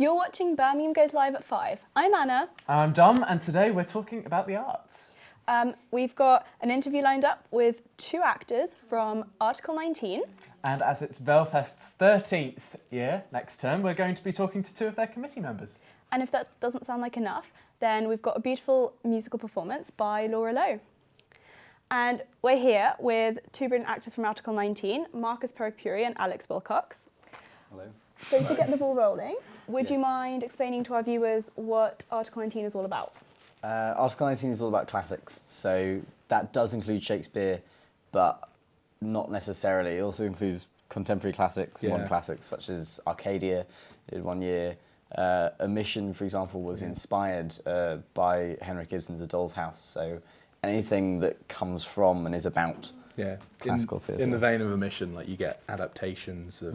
You're watching Birmingham Goes Live at 5. I'm Anna. I'm Dom, and today we're talking about the arts. We've got an interview lined up with two actors from Article 19. And as it's Valefest's 13th year next term, we're going to be talking to two of their committee members. And if that doesn't sound like enough, then we've got a beautiful musical performance by Laura Lowe. And we're here with two brilliant actors from Article 19, Marcus Peripuri and Alex Wilcox. Hello. So to get the ball rolling, would you Yes. mind explaining to our viewers what Article 19 is all about? Article 19 is all about classics, so that does include Shakespeare, but not necessarily. It also includes contemporary classics, modern classics, such as Arcadia, did 1 year. Omission, for example, was inspired by Henrik Ibsen's A Doll's House, so anything that comes from and is about classical theatre. In the vein of Omission, like you get adaptations of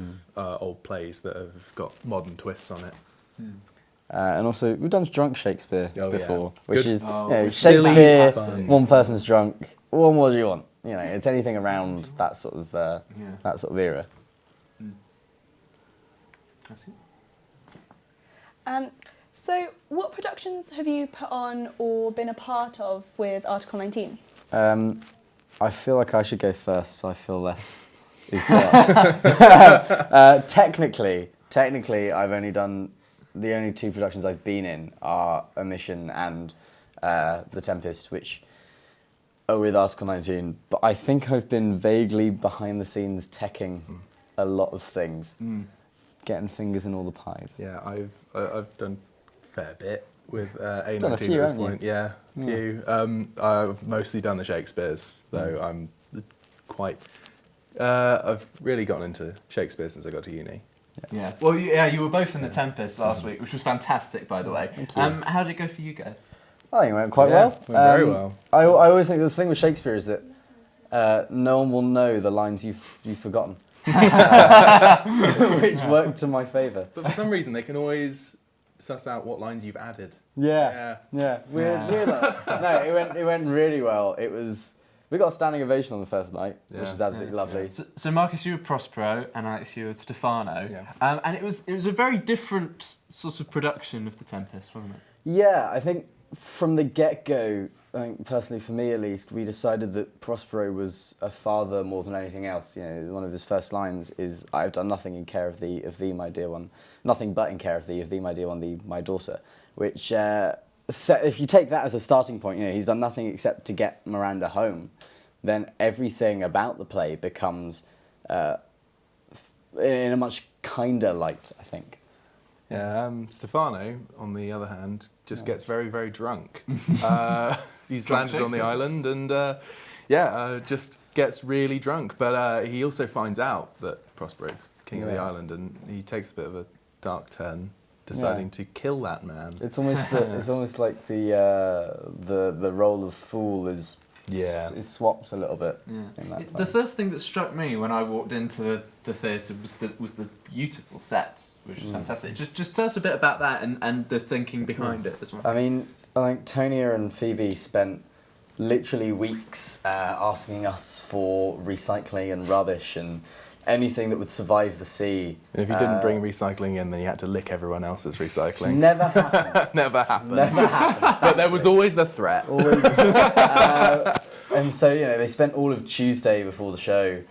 old plays that have got modern twists on it. And also, we've done Drunk Shakespeare before, which Good. is Silly Shakespeare, fun. one person's drunk, what more do you want? You know, it's anything around that sort of era. That's it. So what productions have you put on or been a part of with Article 19? I feel like I should go first, so I feel less. Technically, I've only done the only two productions I've been in are Omission and The Tempest, which are with Article 19. But I think I've been vaguely behind the scenes teching a lot of things, getting fingers in all the pies. Yeah, I've done a fair bit with A19 Done a few, at this haven't you? point. Yeah, a few. I've mostly done the Shakespeares, though. I'm quite. I've really gotten into Shakespeare since I got to uni. Yeah. Well, you were both in The Tempest last week, which was fantastic, by the way. Thank you. How did it go for you guys? I think it went quite Yeah, well. went very well. I always think the thing with Shakespeare is that no one will know the lines you've forgotten, which worked to my favour. But for some reason, they can always suss out what lines you've added. Yeah. Weird. No, it went really well. We got a standing ovation on the first night, which is absolutely lovely. So Marcus, you were Prospero, and Alex, you were Stefano. Yeah. And it was a very different sort of production of The Tempest, wasn't it? Yeah, I think from the get-go, I think personally for me at least, we decided that Prospero was a father more than anything else. You know, one of his first lines is, "I've done nothing in care of thee, my dear one, nothing but in care of thee, my dear one, thee, my daughter," which if you take that as a starting point, you know, he's done nothing except to get Miranda home, then everything about the play becomes in a much kinder light, I think. Yeah, Stefano, on the other hand, just gets very, very drunk. He's Drunk landed on the Shakespeare. island and, just gets really drunk. But he also finds out that Prospero's king of the island, and he takes a bit of a dark turn, deciding to kill that man. It's almost like the role of fool is swapped a little bit. In that The time. first thing that struck me when I walked into the theatre was the beautiful set, which was fantastic. Just tell us a bit about that and the thinking behind it as well. I mean, I think Tonya and Phoebe spent literally weeks asking us for recycling and rubbish and anything that would survive the sea. And if you didn't bring recycling in, then you had to lick everyone else's recycling. Never happened. Never happened. Never happened. But there was always the threat. Always. And so, you know, they spent all of Tuesday before the show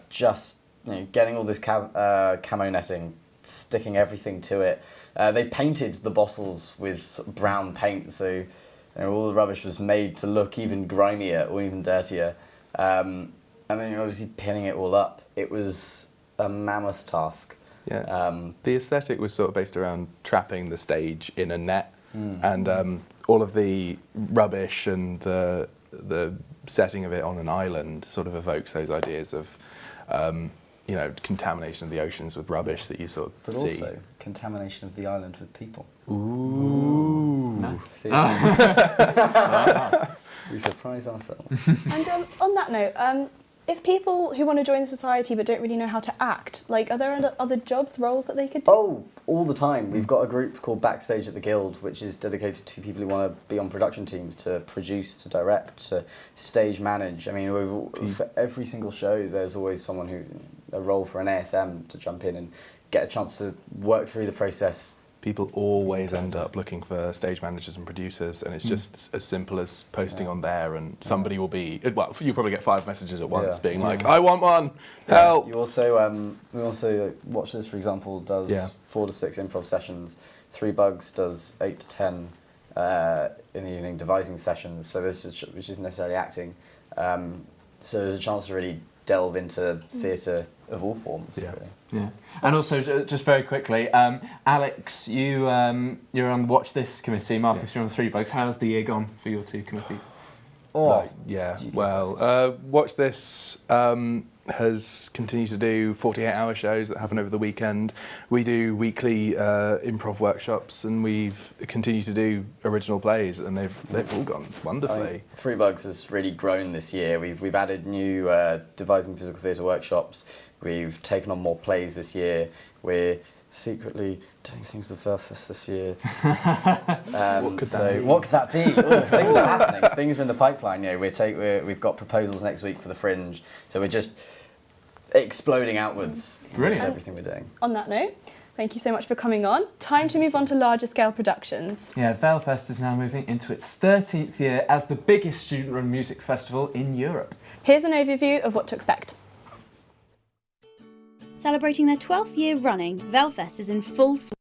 just, you know, getting all this camo netting, sticking everything to it. They painted the bottles with brown paint, so, you know, all the rubbish was made to look even grimier or even dirtier. And then you're obviously pinning it all up. It was a mammoth task. Yeah. The aesthetic was sort of based around trapping the stage in a net, and all of the rubbish and the setting of it on an island sort of evokes those ideas of, contamination of the oceans with rubbish that you sort of But see. also contamination of the island with people. Ooh. We surprise ourselves. And on that note, if people who want to join the society but don't really know how to act, like, are there other jobs, roles that they could do? Oh, all the time. We've got a group called Backstage at the Guild, which is dedicated to people who want to be on production teams, to produce, to direct, to stage manage. I mean, for every single show, there's always someone a role for an ASM to jump in and get a chance to work through the process, people always end up looking for stage managers and producers, and it's just as simple as posting on there, and somebody will be, well, you probably get 5 messages at once being like, I want one, help! You also, we also, Watch This, for example, does 4 to 6 improv sessions. 3 Bugs does 8 to 10 in the evening devising sessions, so which isn't necessarily acting. So there's a chance to really delve into theatre of all forms. Yeah. Really. Yeah. And also, just very quickly, Alex, you're on the Watch This committee. Marcus, you're on the 3 Bugs. How's the year gone for your 2 committees? Watch This has continued to do 48-hour shows that happen over the weekend. We do weekly improv workshops, and we've continued to do original plays, and they've all gone wonderfully. 3 Bugs has really grown this year. We've added new devising physical theatre workshops. We've taken on more plays this year. We're secretly doing things with Belfast this year. What could that be? Ooh, things are happening. Things are in the pipeline. You know, we've got proposals next week for the Fringe, so we're just exploding outwards. Brilliant. With everything we're doing. On that note, thank you so much for coming on. Time to move on to larger scale productions. Yeah, Valefest is now moving into its 13th year as the biggest student-run music festival in Europe. Here's an overview of what to expect. Celebrating their 12th year running, Valefest is in full swing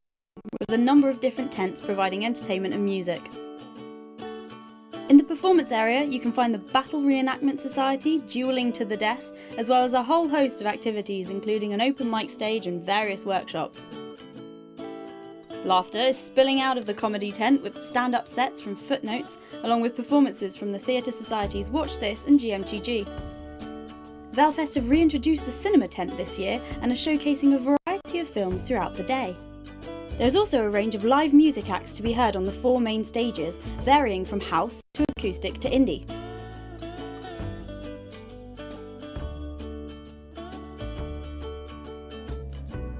with a number of different tents providing entertainment and music. In the performance area, you can find the Battle Reenactment Society duelling to the death, as well as a whole host of activities including an open mic stage and various workshops. Laughter is spilling out of the comedy tent with stand-up sets from Footnotes, along with performances from the Theatre Society's Watch This and GMTG. Valefest have reintroduced the cinema tent this year and are showcasing a variety of films throughout the day. There's also a range of live music acts to be heard on the 4 main stages, varying from house to acoustic to indie.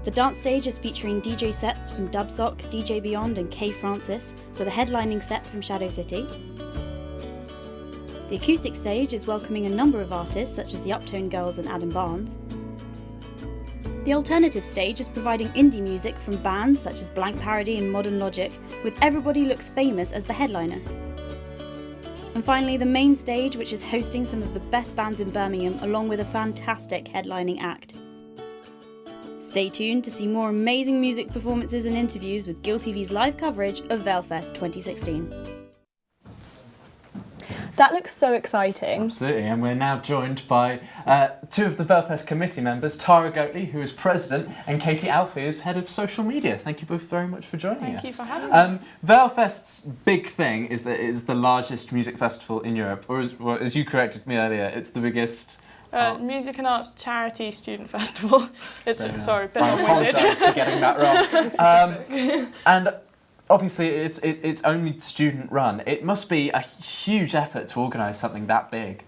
The dance stage is featuring DJ sets from Dubsock, DJ Beyond and K Francis, with a headlining set from Shadow City. The acoustic stage is welcoming a number of artists such as the Uptone Girls and Adam Barnes. The alternative stage is providing indie music from bands such as Blank Parody and Modern Logic, with Everybody Looks Famous as the headliner. And finally, the main stage, which is hosting some of the best bands in Birmingham, along with a fantastic headlining act. Stay tuned to see more amazing music performances and interviews with Gill TV's live coverage of Valefest 2016. That looks so exciting. Absolutely, and we're now joined by 2 of the Valefest committee members, Tara Goatley, who is president, and Katie Alfie, who's head of social media. Thank you both very much for joining us. Thank you for having us. Valefest's big thing is that it is the largest music festival in Europe, or as you corrected me earlier, it's the biggest... Music and Arts Charity Student Festival. Sorry, a bit I long-winded. apologise for getting that wrong. And obviously, it's only student run. It must be a huge effort to organise something that big.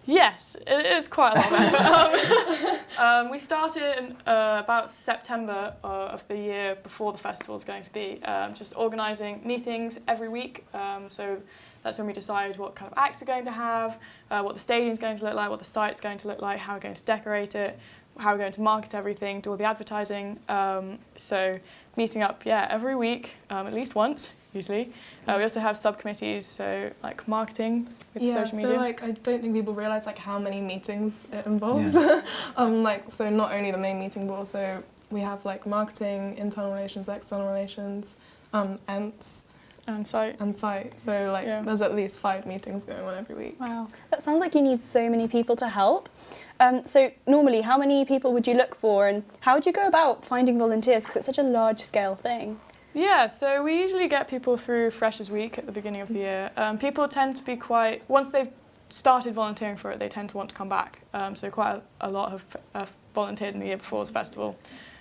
Yes, it is quite a lot of effort. We started in about September of the year before the festival is going to be, just organising meetings every week. So that's when we decide what kind of acts we're going to have, what the stadium's going to look like, what the site's going to look like, how we're going to decorate it, how we're going to market everything, do all the advertising. So meeting up, every week, at least once, usually. We also have subcommittees, so like marketing with social media. So like I don't think people realise like how many meetings it involves. So not only the main meeting, but also we have like marketing, internal relations, external relations, ENTs. And site. So there's at least 5 meetings going on every week. Wow, that sounds like you need so many people to help. So normally, how many people would you look for, and how would you go about finding volunteers, because it's such a large-scale thing? Yeah, so we usually get people through Freshers Week at the beginning of the year. People tend to be once they've started volunteering for it, they tend to want to come back. So quite a lot have volunteered in the year before the festival.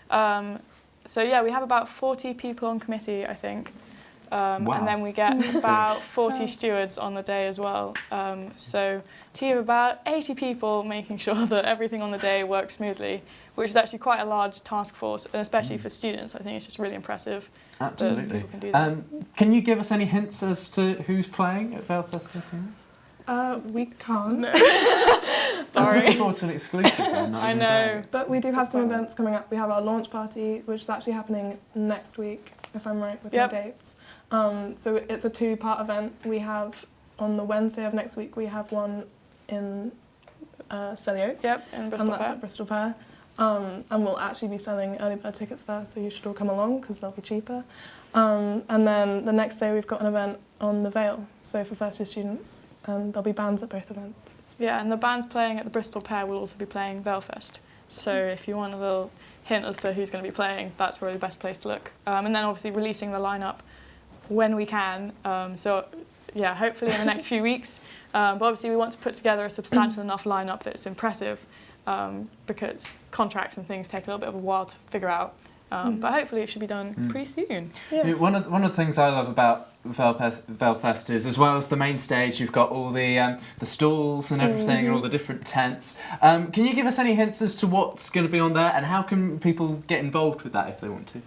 So we have about 40 people on committee, I think. Wow. And then we get about 40 stewards on the day as well. So a team of about 80 people making sure that everything on the day works smoothly, which is actually quite a large task force, and especially for students. I think it's just really impressive. Absolutely. That people can do that. Can you give us any hints as to who's playing at Valefest this year? We can't. I was looking forward to an exclusive then. I know. But we do have some events coming up. We have our launch party, which is actually happening next week. if I'm right with Yep. my dates. So it's a 2-part event. We have, on the Wednesday of next week, we have one in Selly Oak. Yep, in Bristol And that's Fair. at Bristol Fair. And we'll actually be selling early bird tickets there, so you should all come along because they'll be cheaper. And then the next day we've got an event on the Vale, so for first year students, and there'll be bands at both events. Yeah, and the bands playing at the Bristol Pair will also be playing Valefest. So if you want a little hint as to who's going to be playing, that's probably the best place to look. And then obviously releasing the lineup when we can. So yeah, hopefully in the next few weeks. But obviously we want to put together a substantial enough lineup that's impressive, because contracts and things take a little bit of a while to figure out. But hopefully it should be done pretty soon. Yeah, one of the things I love about Valefest is, as well as the main stage, you've got all the stalls and everything, and all the different tents. Can you give us any hints as to what's going to be on there, and how can people get involved with that if they want to?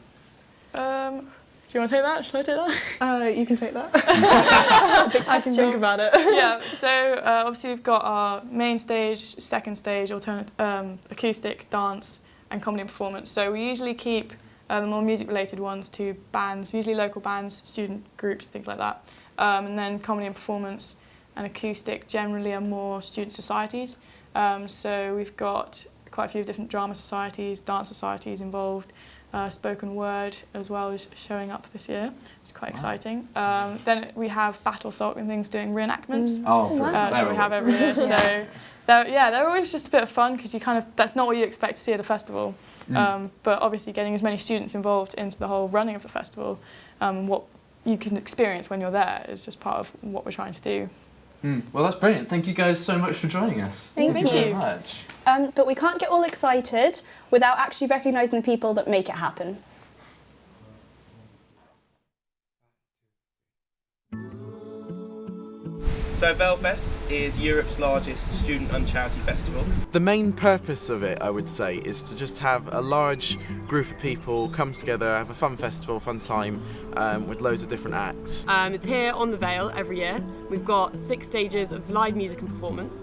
Do you want to take that? Shall I take that? You can take that. I can think about it. Yeah, so obviously we've got our main stage, second stage, alternate acoustic, dance and comedy and performance. So we usually keep the more music-related ones to bands, usually local bands, student groups, things like that. And then comedy and performance and acoustic generally are more student societies. So we've got quite a few different drama societies, dance societies involved. Spoken word as well is showing up this year, which is quite exciting. Then we have Battle Sock and things doing reenactments, which we have every year. So they're always just a bit of fun because that's not what you expect to see at a festival. But obviously getting as many students involved into the whole running of the festival, what you can experience when you're there is just part of what we're trying to do. Well, that's brilliant. Thank you guys so much for joining us. Thank you very much. But we can't get all excited without actually recognising the people that make it happen. So Valefest is Europe's largest student and charity festival. The main purpose of it, I would say, is to just have a large group of people come together, have a fun festival, fun time, with loads of different acts. It's here on the Vale every year. We've got 6 stages of live music and performance,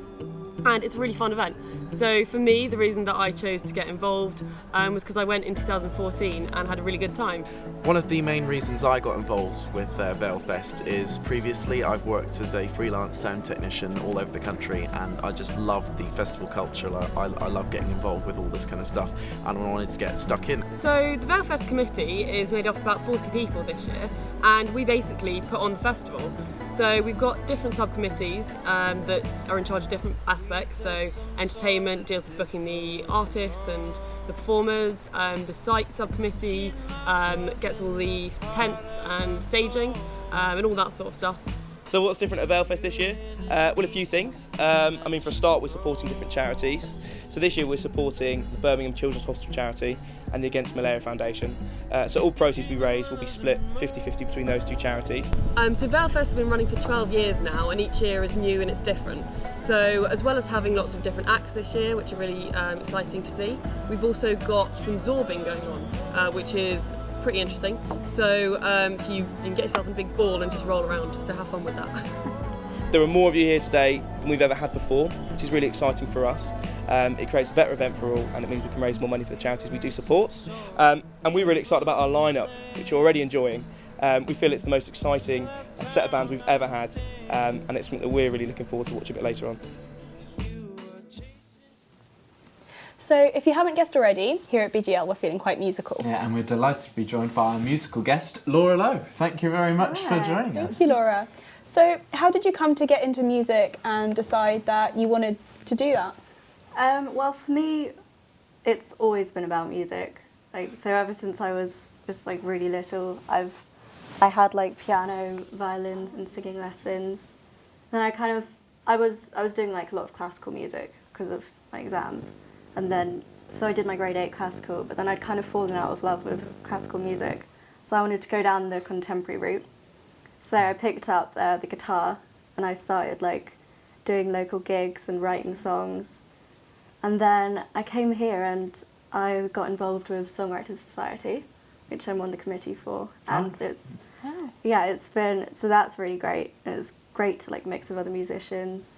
and it's a really fun event. So for me, the reason that I chose to get involved was because I went in 2014 and had a really good time. One of the main reasons I got involved with Valefest is previously I've worked as a freelance sound technician all over the country, and I just loved the festival culture. I love getting involved with all this kind of stuff, and I wanted to get stuck in. So the Valefest committee is made up of about 40 people this year, and we basically put on the festival. So we've got different subcommittees that are in charge of different aspects. So entertainment deals with booking the artists and the performers. The site subcommittee gets all the tents and staging and all that sort of stuff. So what's different at Valefest this year? Well, a few things. For a start, we're supporting different charities. So this year we're supporting the Birmingham Children's Hospital charity and the Against Malaria Foundation. So all proceeds we raise will be split 50-50 between those two charities. So Valefest has been running for 12 years now, and each year is new and it's different. So as well as having lots of different acts this year, which are really exciting to see, we've also got some zorbing going on, which is pretty interesting. So you can get yourself in a big ball and just roll around, so have fun with that. There are more of you here today than we've ever had before, which is really exciting for us. It creates a better event for all, and it means we can raise more money for the charities we do support. And we're really excited about our lineup, which you're already enjoying. We feel it's the most exciting set of bands we've ever had, and it's something that we're really looking forward to watch a bit later on. So if you haven't guessed already, here at BGL we're feeling quite musical. Yeah, and we're delighted to be joined by our musical guest, Laura Lowe. Thank you very much for joining us. Thank you, Laura. So how did you come to get into music and decide that you wanted to do that? Well, for me, it's always been about music. So ever since I was just really little, I had piano, violins, and singing lessons. Then I was doing a lot of classical music because of my exams, and then so I did my grade 8 classical. But then I'd kind of fallen out of love with classical music, so I wanted to go down the contemporary route. So I picked up the guitar, and I started doing local gigs and writing songs. And then I came here and I got involved with Songwriters Society, which I'm on the committee for, and it's been, so that's really great. It's great to mix with other musicians,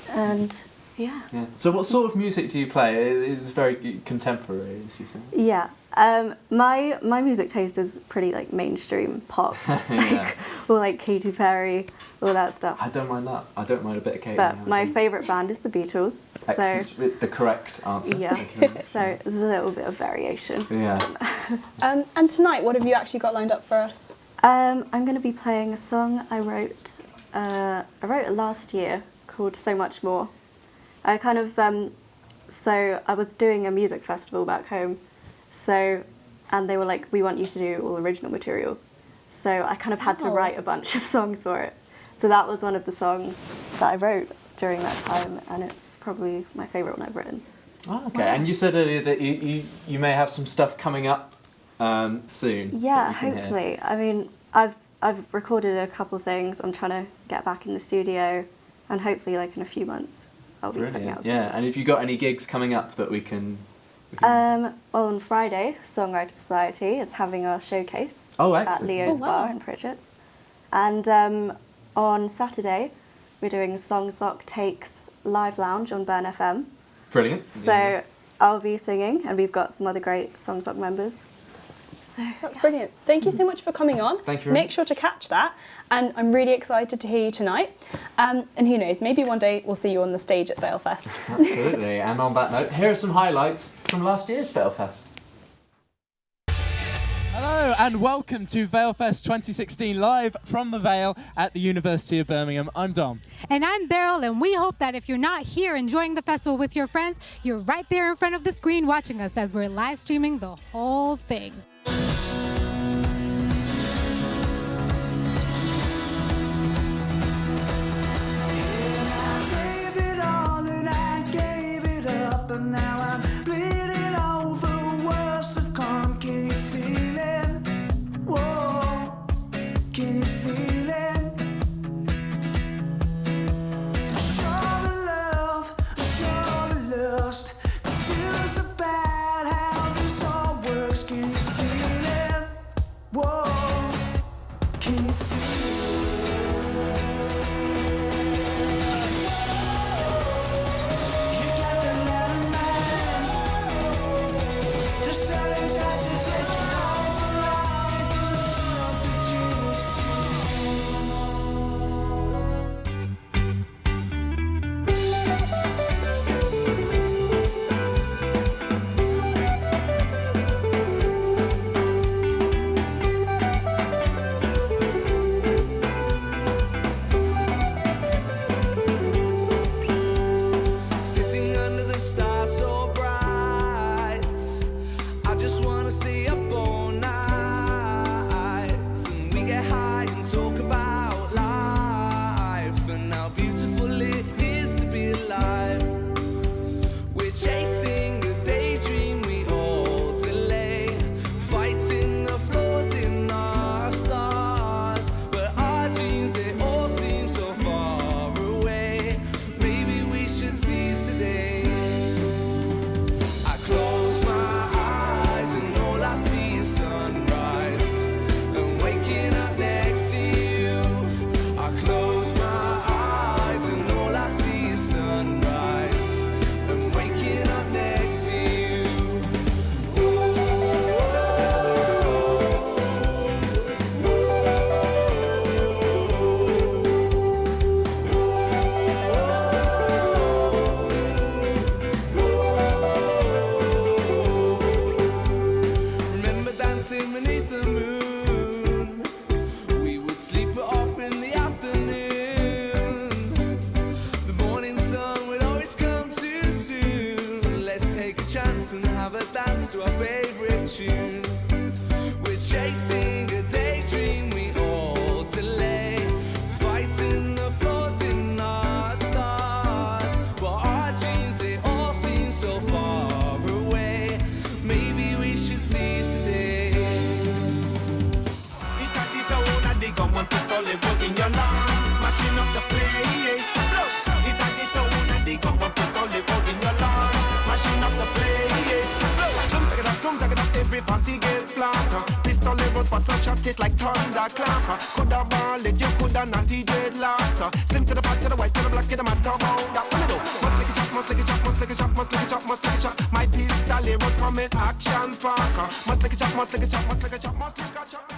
and Yeah. Yeah. So what sort of music do you play? It's very contemporary, as you say. Yeah. My music taste is pretty like mainstream pop, Yeah. or like Katy Perry, all that stuff. I don't mind that. I don't mind a bit of Katy. But my favourite band is the Beatles. Excellent. So It's the correct answer. yeah. Thank you very much. So there's a little bit of variation. Yeah. And tonight, what have you actually got lined up for us? I'm going to be playing a song I wrote it last year called So Much More. I kind of so I was doing a music festival back home, and they were like, we want you to do all original material. So I kind of had to write a bunch of songs for it. So that was one of the songs that I wrote during that time, and it's probably my favourite one I've written. Oh, okay. Wow. And you said earlier that you may have some stuff coming up soon. Yeah, hopefully. I mean, I've recorded a couple of things. I'm trying to get back in the studio, and hopefully, like in a few months, I'll be putting out some Yeah, stuff. and have you got any gigs coming up that we can... Well, on Friday, Songwriter Society is having a showcase at Leo's Bar in Pritchett's. And on Saturday, we're doing Song Sock Takes Live Lounge on Burn FM. Brilliant. So I'll be singing, and we've got some other great Song Sock members. So That's brilliant. Thank you so much for coming on. Thank you. Make sure to catch that. And I'm really excited to hear you tonight. And who knows, maybe one day we'll see you on the stage at Vale Fest. Absolutely. And on that note, here are some highlights from last year's Vale Fest. Hello and welcome to Vale Fest 2016 live from the Vale at the University of Birmingham. I'm Dom. And I'm Beryl, and we hope that if you're not here enjoying the festival with your friends, you're right there in front of the screen watching us as we're live streaming the whole thing. Taste like thunderclap. Coulda ball it, you coulda naughty dreadlocks. Slim to the fat, to the white, to the black, to the matter about that. What do? Must make a shot. me action parker. Must like a chop, must like a chop, must like a chop, must like a chop.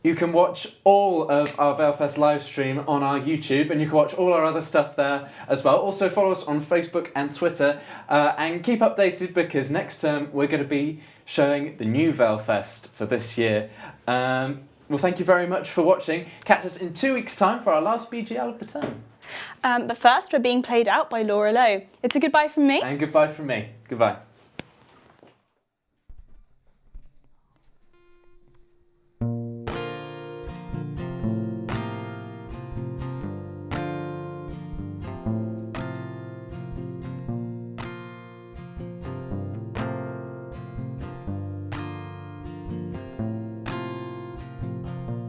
You can watch all of our Valefest live stream on our YouTube, and you can watch all our other stuff there as well. Also follow us on Facebook and Twitter, and keep updated because next term we're going to be showing the new Valefest for this year. Well, thank you very much for watching. Catch us in 2 weeks' time for our last BGL of the term. But first, we're being played out by Laura Lowe. It's a goodbye from me. And goodbye from me. Goodbye.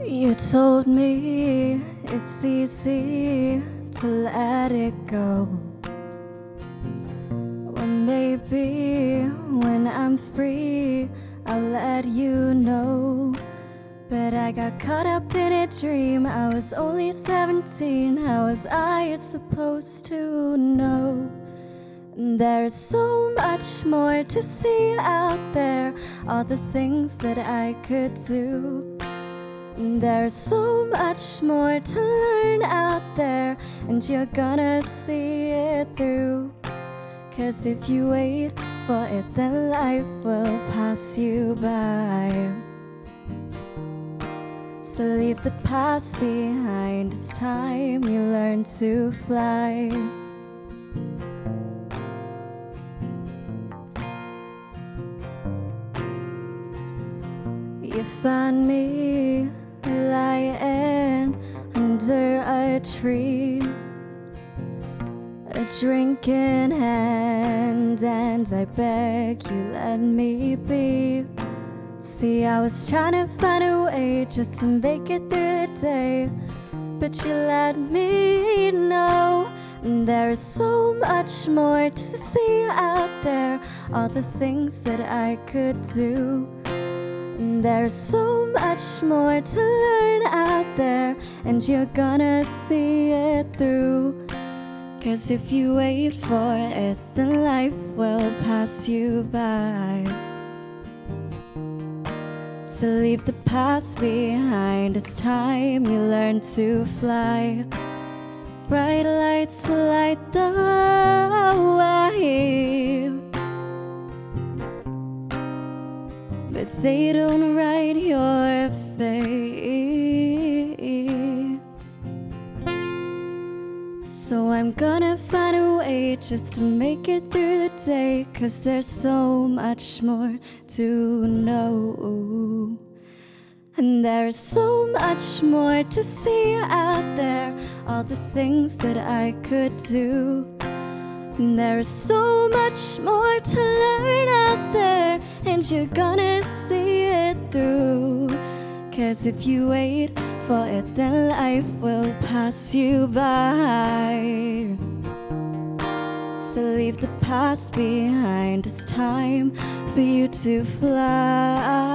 You told me it's easy to let it go. Well, maybe when I'm free, I'll let you know. But I got caught up in a dream. I was only 17. How was I supposed to know? There's so much more to see out there, all the things that I could do. There's so much more to learn out there, and you're gonna see it through. 'Cause if you wait for it, then life will pass you by. So leave the past behind, it's time you learn to fly. You found me lying under a tree, a drink in hand, and I beg you let me be. See, I was trying to find a way just to make it through the day, but you let me know there is so much more to see out there, all the things that I could do. There's so much more to learn out there, and you're gonna see it through. 'Cause if you wait for it, then life will pass you by. So leave the past behind, it's time you learn to fly. Bright lights will light the way, but they don't write your fate. So I'm gonna find a way just to make it through the day, 'cause there's so much more to know. And there's so much more to see out there, all the things that I could do. And there is so much more to learn out there, and you're gonna see it through. 'Cause if you wait for it, then life will pass you by. So leave the past behind, it's time for you to fly.